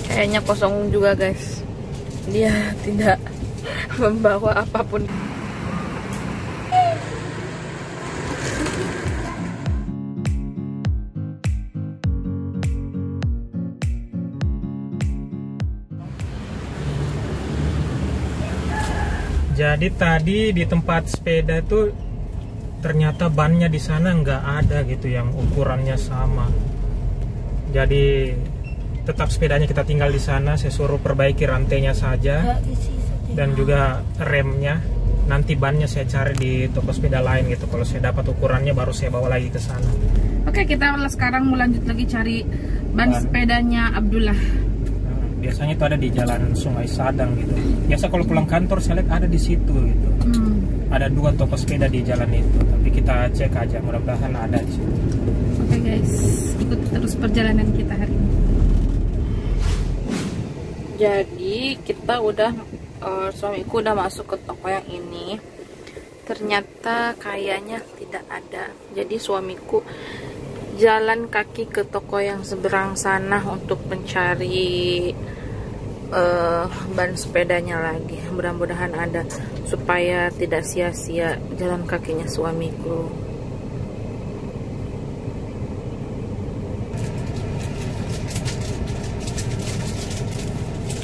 Kayaknya kosong juga guys. Dia tidak membawa apapun. Jadi tadi di tempat sepeda tuh ternyata bannya di sana nggak ada gitu yang ukurannya sama. Jadi tetap sepedanya kita tinggal di sana. Saya suruh perbaiki rantainya saja dan juga remnya. Nanti bannya saya cari di toko sepeda lain gitu. Kalau saya dapat ukurannya baru saya bawa lagi ke sana. Oke, kita sekarang mau lanjut lagi cari ban sepedanya Abdullah. Biasanya itu ada di jalan Sungai Sadang gitu. Biasa kalau pulang kantor saya lihat ada di situ gitu. Ada 2 toko sepeda di jalan itu. Tapi kita cek aja, mudah-mudahan ada di situ. Oke guys, ikut terus perjalanan kita hari ini. Jadi kita udah suamiku udah masuk ke toko yang ini. Ternyata kayaknya tidak ada. Jadi suamiku jalan kaki ke toko yang seberang sana untuk mencari ban sepedanya lagi. Mudah-mudahan ada supaya tidak sia-sia jalan kakinya suamiku.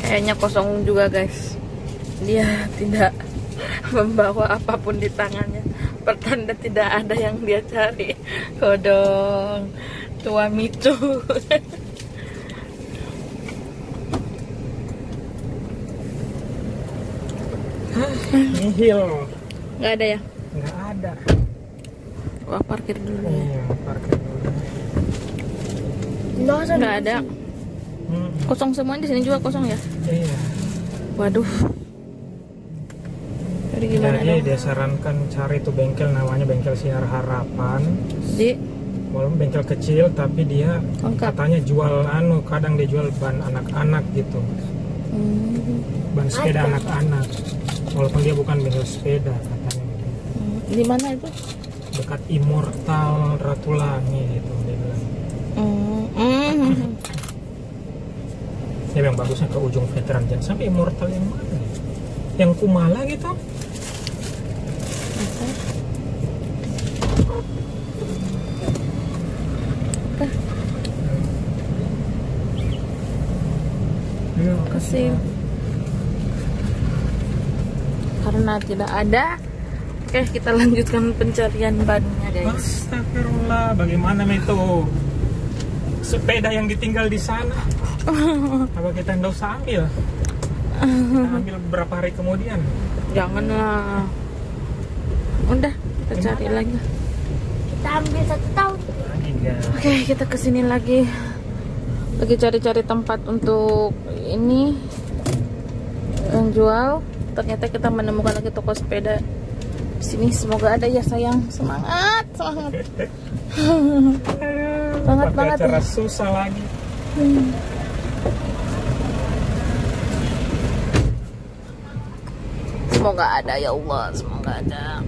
Kayaknya kosong juga guys. Dia tidak membawa apapun di tangannya. Pertanda tidak ada yang dia cari. Kodong tua micu. Nihil. Nggak ada ya? Nggak ada. Wah, parkir dulu ya. Iya, parkir dulu. Nggak ada. Kosong semua, di sini juga kosong ya? Iya. Waduh. Jadi gimana Jadi dong? dia sarankan cari tuh bengkel namanya Bengkel Sinar Harapan. Walaupun bengkel kecil tapi dia katanya jual kadang dia jual ban anak-anak gitu. Ban sepeda anak-anak. Walaupun dia bukan bengkel sepeda katanya gitu. Di mana itu? Dekat Immortal Ratulangi gitu dia bilang. Ya yang bagusnya ke ujung veteran, jangan sampai Immortal yang mana? Yang Kumala gitu. Kasih. Karena tidak ada. Oke, kita lanjutkan pencarian bannya guys. Astagfirullah, bagaimana itu sepeda yang ditinggal di sana? Apa kita nggak usah ambil? Kita ambil beberapa hari kemudian. Janganlah. Udah, kita cari lagi. Kita ambil 1 tahun. Oke, kita kesini lagi. Lagi cari-cari tempat untuk ini yang jual. Ternyata kita menemukan lagi toko sepeda di sini. Semoga ada ya sayang. Semangat, semangat. Semangat banget. Cara susah lagi. Semoga ada ya Allah, semoga ada.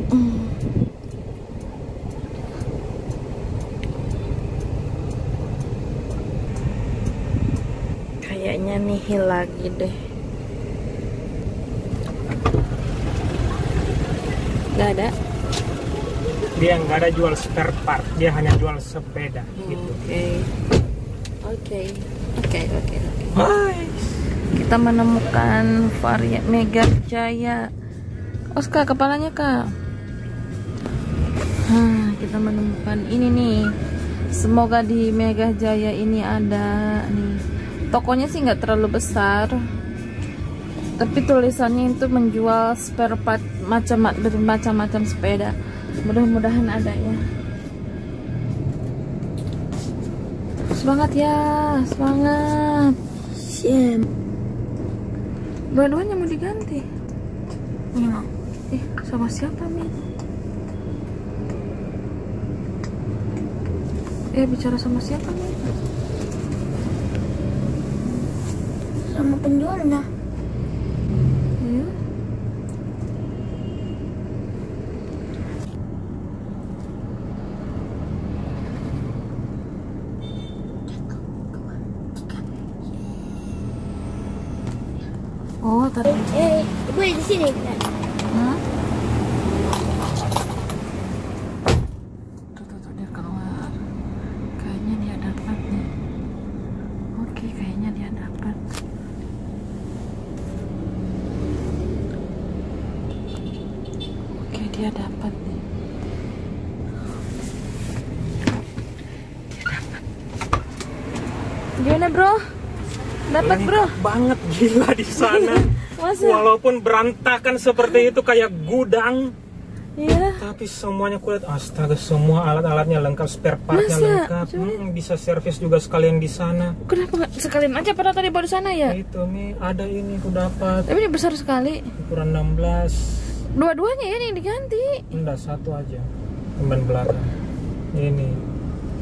Kayaknya nihil lagi deh. Gak ada. Dia nggak ada jual spare part, dia hanya jual sepeda gitu. Oke. Kita menemukan varian Mega Jaya. Kak, kepalanya Kak. Kita menemukan ini nih. Semoga di Mega Jaya ini ada nih. Tokonya sih nggak terlalu besar, tapi tulisannya itu menjual spare part bermacam-macam sepeda. Mudah-mudahan ada ya. Semangat ya, semangat. Dua-duanya mau diganti. Ini mau. Sama siapa Mi? Bicara sama siapa Mi? Sama penjualnya. Iya. Oh, tadi. Ibu di sini. Hmm? Tuh, dia keluar. Kayaknya dia dapat nih. Oke, kayaknya dia dapat. Oke, dia dapat nih. Dia dapat. Gimana, bro? Dapat, bro? Lengkap banget, gila di sana. Masa? Walaupun berantakan seperti itu kayak gudang, Iya. tapi semuanya kulihat, astaga, semua alat-alatnya lengkap, spare partnya Masa? lengkap. Bisa servis juga sekalian di sana. Kenapa nggak sekalian aja pada tadi bawa di sana ya? Itu nih, ada ini aku dapat Tapi ini besar sekali. ukuran 16. Dua-duanya ya yang diganti. Enggak, satu aja. Ban belakang. Ini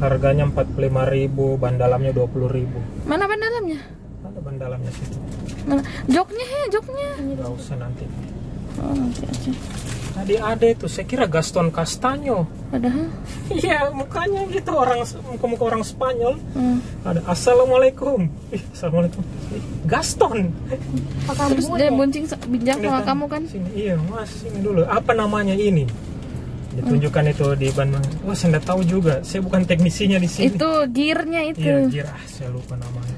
harganya 45.000, ban dalamnya 20.000. Mana ban dalamnya? Ada ban dalamnya situ. Mana? Joknya. Enggak usah nanti. Oh, nanti aja. Tadi ada itu, saya kira Gaston Castaño. Padahal. Iya, mukanya gitu, muka orang Spanyol. Hmm. Ada Assalamualaikum. Assalamualaikum. Gaston. Terus dia bonceng bijak sama kamu kan? Sini, iya, Mas, sini dulu. Apa namanya ini? Ditunjukkan itu di ban. Wah, saya nggak tahu juga. Saya bukan teknisinya di sini. Itu gearnya itu. Iya, gear. Saya lupa namanya.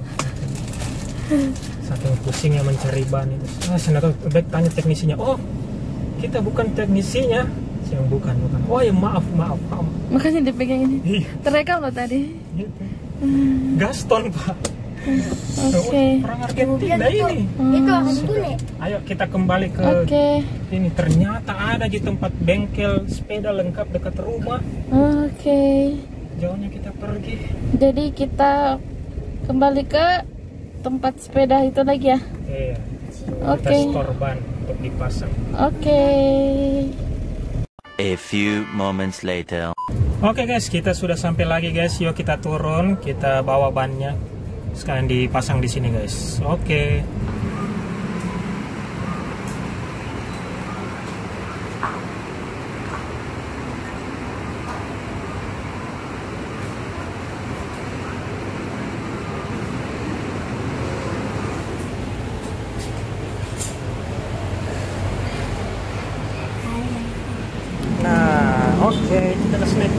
Saking pusingnya mencari ban itu. Saya nggak tahu. Baik tanya teknisinya. Oh, kita bukan teknisinya. Saya bukan. Oh ya, maaf. Makanya dipegang ini. Iya. Terekam loh tadi. Gitu. Gaston, Pak. Oke. Orang Argentina ini. Itu akan bule. Ayo kita kembali ke Oke. ini. Ternyata ada di tempat bengkel sepeda lengkap dekat rumah. Oke. Jauhnya kita pergi. Jadi kita kembali ke tempat sepeda itu lagi ya. Iya. Oke. Kita store ban untuk dipasang. Oke. A few moments later. Oke guys, kita sudah sampai lagi guys. Yuk kita turun, kita bawa bannya. Sekalian dipasang di sini guys. Oke. Nah, oke, kita ke snack.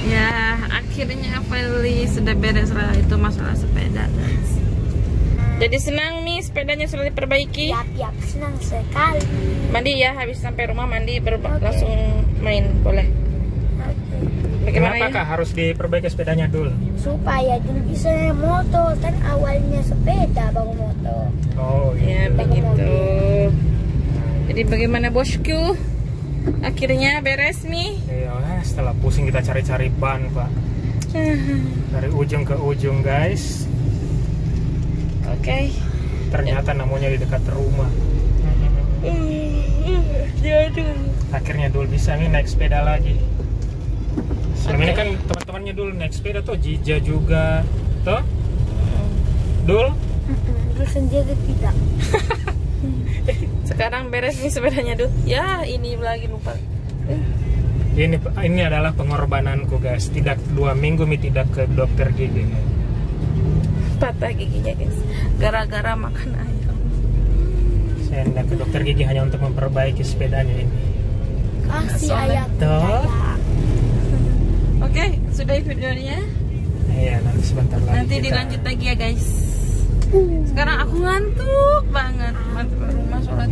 Ya, akhirnya Feli sudah beres lah itu masalah sepeda, guys. Jadi senang nih sepedanya sudah diperbaiki. Yap, senang sekali. Mandi ya, habis sampai rumah mandi baru langsung main, boleh. Bagaimana Kenapa ya? kak harus diperbaiki sepedanya dulu? Supaya dulu bisa naik motor, kan awalnya sepeda baru motor. Oh Ya gitu. begitu. Jadi bagaimana bosku? Akhirnya beres nih. Iya, setelah pusing kita cari-cari ban pak. Dari ujung ke ujung guys. Oke. Ternyata namanya di dekat rumah. Akhirnya dulu bisa nih naik sepeda lagi. Selama ini kan teman-temannya dulu naik sepeda tuh, Jija juga, tuh, Dul. Dulu sendiri tidak. Sekarang beres nih sepedanya tuh. Ya ini lagi lupa. Ini adalah pengorbananku guys. Tidak 2 minggu tidak ke dokter gigi. Patah giginya guys. Gara-gara makan ayam. Saya hendak ke dokter gigi hanya untuk memperbaiki sepedanya ini. Kasih ayam. Tuh. Oke, sudah videonya. Iya, nanti sebentar lagi. Nanti kita dilanjut lagi ya guys. Sekarang aku ngantuk banget. Mantap rumah sholat